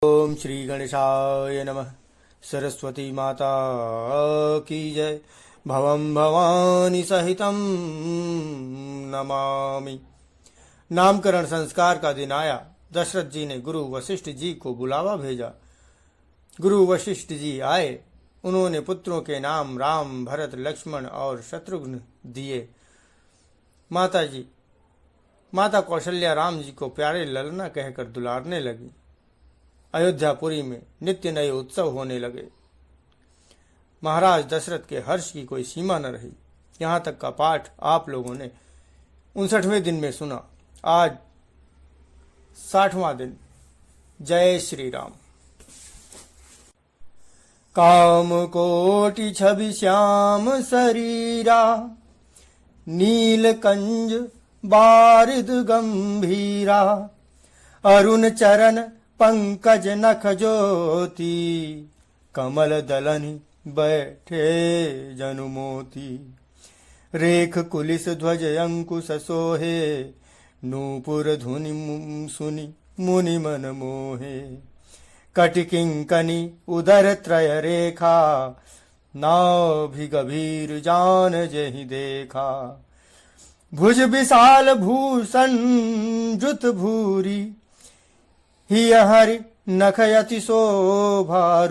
ओम श्री गणेशाय नमः। सरस्वती माता की जय। भवं भवानी सहितं नमामि। नामकरण संस्कार का दिन आया। दशरथ जी ने गुरु वशिष्ठ जी को बुलावा भेजा। गुरु वशिष्ठ जी आए। उन्होंने पुत्रों के नाम राम, भरत, लक्ष्मण और शत्रुघ्न दिए। माता कौशल्या राम जी को प्यारे ललना कहकर दुलारने लगी। अयोध्यापुरी में नित्य नए उत्सव होने लगे। महाराज दशरथ के हर्ष की कोई सीमा न रही। यहाँ तक का पाठ आप लोगों ने 59वें दिन में सुना। आज 60वां दिन। जय श्री राम। काम कोटि छवि श्याम शरीरा, नीलकंज बारिद गंभीरा, अरुण चरण पंकज नख ज्योति, कमल दलनि बैठे जनु मोती, रेख कुलिस ध्वज अंकुश सोहे, नूपुर धुनि सुनि मुनि मन मोहे, कटिकिंकनी उदर त्रय रेखा, नाभि गभीर जान जहि देखा, भुज विशाल भूषण जुत भूरी, हिय हरि नखयति शोभारूरी,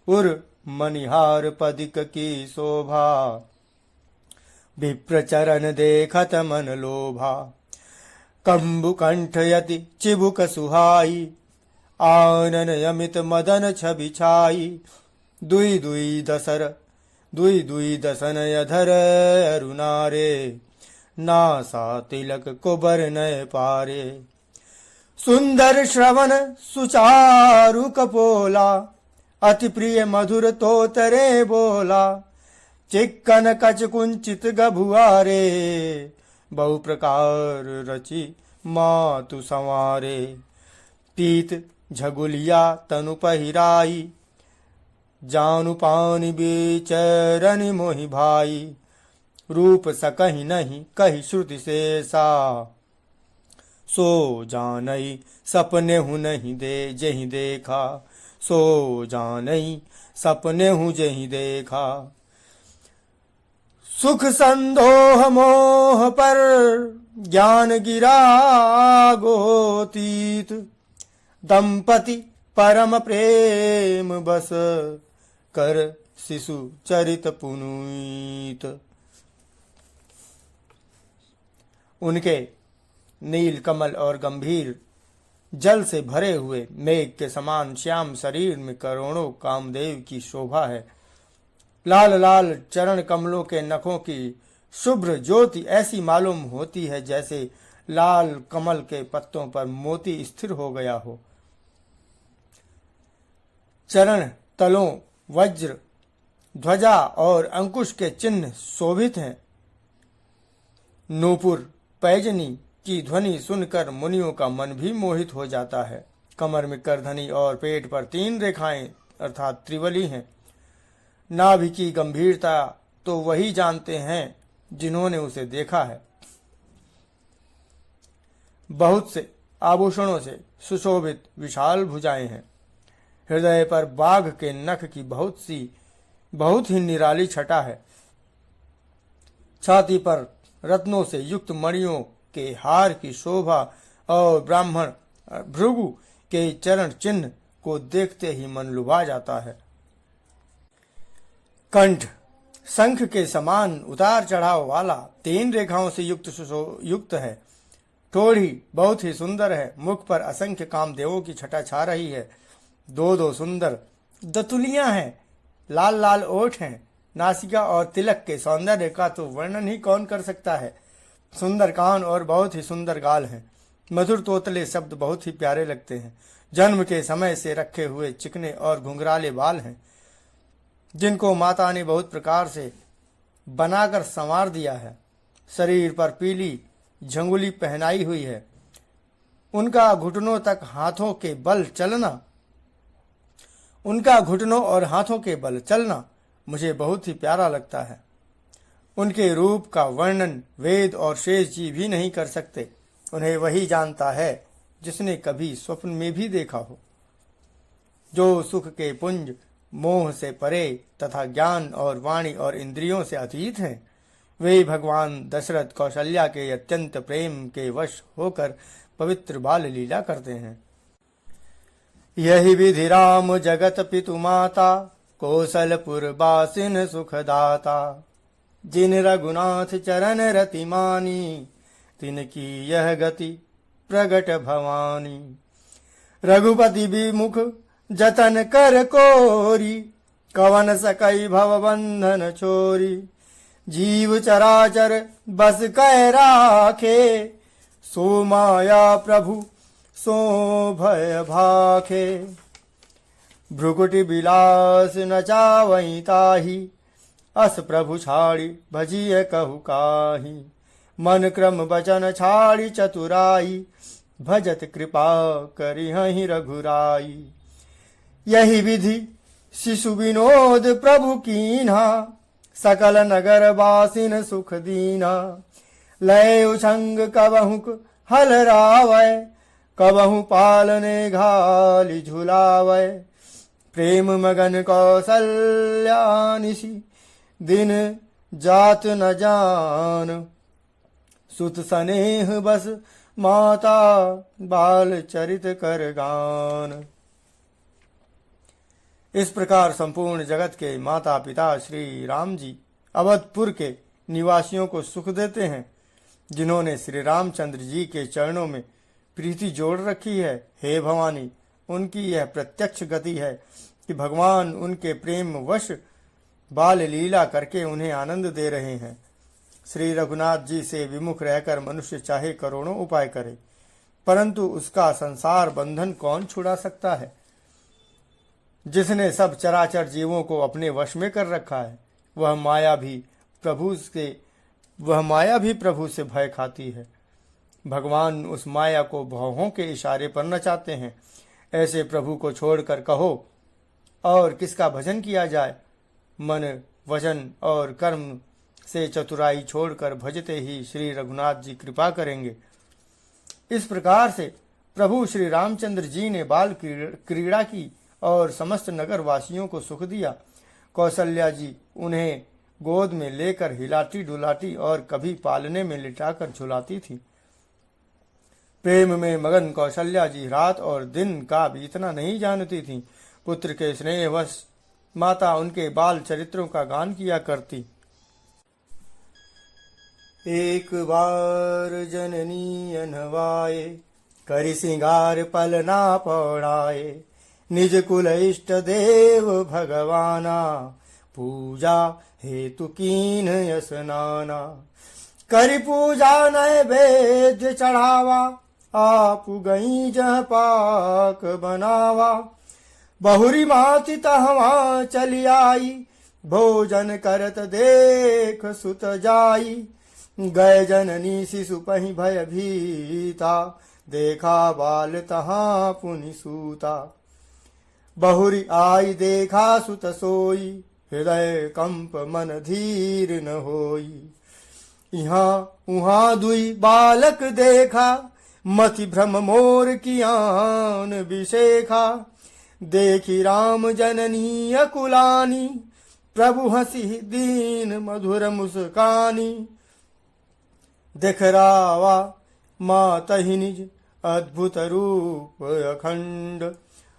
उर मणिहार पदिक की शोभा, विप्र चरण देखत मन लोभा, कंबु कंठयति चिबुक सुहाई, आनन यमित मदन छवि छाई, दुई दुई दसन अधर अरुणारे, नासा तिलक कुबर नय पारे, सुंदर श्रवण सुचारु कपोला, अति प्रिय मधुर तोतरे बोला, चिक्कन कच कुंचित गभुआरे, बहु प्रकार रचि मातु संवारे, पीत झगुलिया तनु पहिराई, जानु पानी बेचरनि मोहि भाई, रूप सकहि नहीं कहि श्रुति शेषा, सो जानई सपने हूँ नहीं दे जही देखा, सो जानई सपने हूँ जही देखा, सुख संदोह मोह पर ज्ञान गिरा गोतीत, दंपति परम प्रेम बस कर शिशु चरित पुनीत। उनके नील कमल और गंभीर जल से भरे हुए मेघ के समान श्याम शरीर में करोड़ों कामदेव की शोभा है। लाल लाल चरण कमलों के नखों की शुभ्र ज्योति ऐसी मालूम होती है जैसे लाल कमल के पत्तों पर मोती स्थिर हो गया हो। चरण तलों वज्र, ध्वजा और अंकुश के चिन्ह शोभित हैं। नूपुर पैजनी की ध्वनि सुनकर मुनियों का मन भी मोहित हो जाता है। कमर में करधनी और पेट पर 3 रेखाएं अर्थात त्रिवली हैं। नाभि की गंभीरता तो वही जानते हैं जिन्होंने उसे देखा है। बहुत से आभूषणों से सुशोभित विशाल भुजाएं हैं। हृदय पर बाघ के नख की बहुत ही निराली छटा है। छाती पर रत्नों से युक्त मणियों के हार की शोभा और ब्राह्मण भृगु के चरण चिन्ह को देखते ही मन लुभा जाता है। कंठ शंख के समान उतार चढ़ाव वाला 3 रेखाओं से युक्त है। ठोड़ी बहुत ही सुंदर है। मुख पर असंख्य कामदेवों की छटा छा रही है। 2 सुंदर दतुलियां हैं। लाल लाल ओठ हैं। नासिका और तिलक के सौंदर्य का तो वर्णन ही कौन कर सकता है। सुंदर कान और बहुत ही सुंदर गाल हैं। मधुर तोतले शब्द बहुत ही प्यारे लगते हैं। जन्म के समय से रखे हुए चिकने और घुंघराले बाल हैं जिनको माता ने बहुत प्रकार से बनाकर संवार दिया है। शरीर पर पीली झंगुली पहनाई हुई है। उनका घुटनों और हाथों के बल चलना मुझे बहुत ही प्यारा लगता है। उनके रूप का वर्णन वेद और शेष जी भी नहीं कर सकते। उन्हें वही जानता है जिसने कभी स्वप्न में भी देखा हो। जो सुख के पुंज मोह से परे तथा ज्ञान और वाणी और इंद्रियों से अतीत हैं, वे भगवान दशरथ कौशल्या के अत्यंत प्रेम के वश होकर पवित्र बाल लीला करते हैं। यही विधि राम जगत पितु माता, कौशलपुर बासिन सुखदाता। जिन रघुनाथ चरण रति मानी, तिनकी यह गति प्रगट भवानी। रघुपति विमुख जतन कर कोरी, कवन सकई भव बंधन छोरी। जीव चराचर बस कै राखे, सो माया प्रभु सो भय भाखे। भ्रुकुटि बिलास न चावई ताही, अस प्रभु छाड़ी भजिय कहु काहि। मन क्रम वचन छाड़ी चतुराई, भजत कृपा करिहहि रघुराई। यही विधि शिशु विनोद प्रभु कीन्हा, सकल नगर बासिन सुख दीना। लय उछंग कबहुक हल रावै, कबहु पालने घाली झुलावै। प्रेम मगन कौशल्या निशि, दिन जात न जान। सुत स्नेह बस माता, बाल चरित कर गान। इस प्रकार संपूर्ण जगत के माता पिता श्री राम जी अवधपुर के निवासियों को सुख देते हैं, जिन्होंने श्री रामचंद्र जी के चरणों में प्रीति जोड़ रखी है। हे भवानी, उनकी यह प्रत्यक्ष गति है कि भगवान उनके प्रेम वश बाल लीला करके उन्हें आनंद दे रहे हैं। श्री रघुनाथ जी से विमुख रहकर मनुष्य चाहे करोड़ों उपाय करे, परंतु उसका संसार बंधन कौन छुड़ा सकता है। जिसने सब चराचर जीवों को अपने वश में कर रखा है, वह माया भी प्रभु से भय खाती है। भगवान उस माया को भौहों के इशारे पर नचाते हैं। ऐसे प्रभु को छोड़कर कहो और किसका भजन किया जाए। मन वचन और कर्म से चतुराई छोड़कर भजते ही श्री रघुनाथ जी कृपा करेंगे। इस प्रकार से प्रभु श्री रामचंद्र जी ने बाल क्रीड़ा की और समस्त नगर वासियों को सुख दिया। कौशल्या जी उन्हें गोद में लेकर हिलाती डुलाती और कभी पालने में लिटाकर झुलाती थी। प्रेम में मगन कौशल्या जी रात और दिन का बीतना नहीं जानती थी। पुत्र के स्नेहवश माता उनके बाल चरित्रों का गान किया करती। एक बार जननी अनवाए, करि सिंगार पलना पौड़ाए। निज कुल इष्ट देव भगवाना, पूजा हेतु कीन यसनाना। करि पूजा नैवेद्य चढ़ावा, आप गई जह पाक बनावा। बहुरी माति तहवा चली आई, भोजन करत देख सुत जाई। गए जननी शिशु पहि भय भीता, देखा बाल तहाँ पुनि सूता। बहुरी आई देखा सुत सोई, हृदय कंप मन धीर न होई। यहाँ उहाँ दुई बालक देखा, मति भ्रम मोर कियान विशेखा। देखी राम जननी अकुलानी, प्रभु हंसी दीन मधुर मुस्कानी। देखरावा मातहि निज अद्भुत रूप अखंड।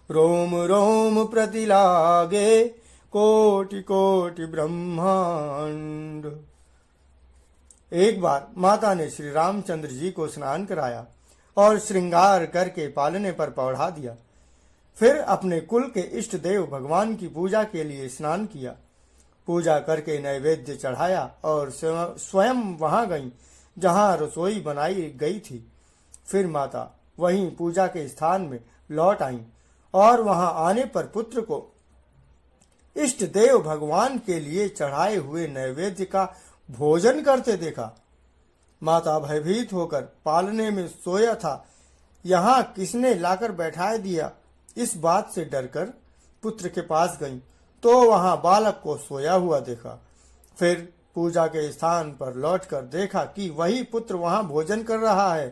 रोम रोम प्रति लागे, कोटि कोटि ब्रह्मांड। एक बार माता ने श्री रामचंद्र जी को स्नान कराया और श्रृंगार करके पालने पर पौढ़ा दिया। फिर अपने कुल के इष्ट देव भगवान की पूजा के लिए स्नान किया। पूजा करके नैवेद्य चढ़ाया और स्वयं वहां गईं जहां रसोई बनाई गई थी। फिर माता वहीं पूजा के स्थान में लौट आईं और वहां आने पर पुत्र को इष्ट देव भगवान के लिए चढ़ाए हुए नैवेद्य का भोजन करते देखा। माता भयभीत होकर पालने में सोया था, यहाँ किसने लाकर बैठाए दिया, इस बात से डरकर पुत्र के पास गईं तो वहां बालक को सोया हुआ देखा। फिर पूजा के स्थान पर लौटकर देखा कि वही पुत्र वहां भोजन कर रहा है।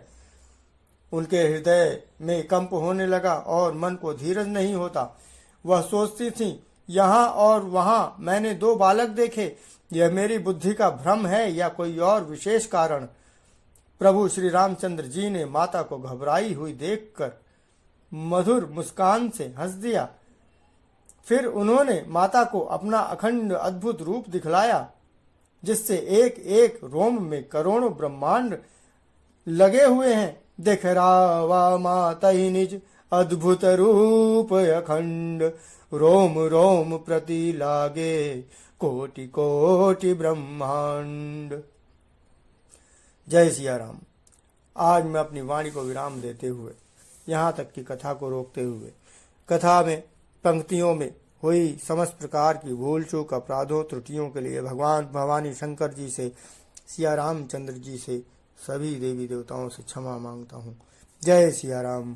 उनके हृदय में कंप होने लगा और मन को धीरज नहीं होता। वह सोचती थी, यहाँ और वहाँ मैंने 2 बालक देखे, यह मेरी बुद्धि का भ्रम है या कोई और विशेष कारण। प्रभु श्री रामचंद्र जी ने माता को घबराई हुई देखकर मधुर मुस्कान से हंस दिया। फिर उन्होंने माता को अपना अखंड अद्भुत रूप दिखलाया, जिससे एक एक रोम में करोड़ों ब्रह्मांड लगे हुए हैं। देख रावा माता ही निज अद्भुत रूप अखंड, रोम रोम प्रति लागे कोटि कोटि ब्रह्मांड। जय सिया राम। आज मैं अपनी वाणी को विराम देते हुए, यहाँ तक की कथा को रोकते हुए, कथा में पंक्तियों में हुई समस्त प्रकार की भूल चूक अपराधों त्रुटियों के लिए भगवान भवानी शंकर जी से, सिया रामचंद्र जी से, सभी देवी देवताओं से क्षमा मांगता हूँ। जय सिया राम।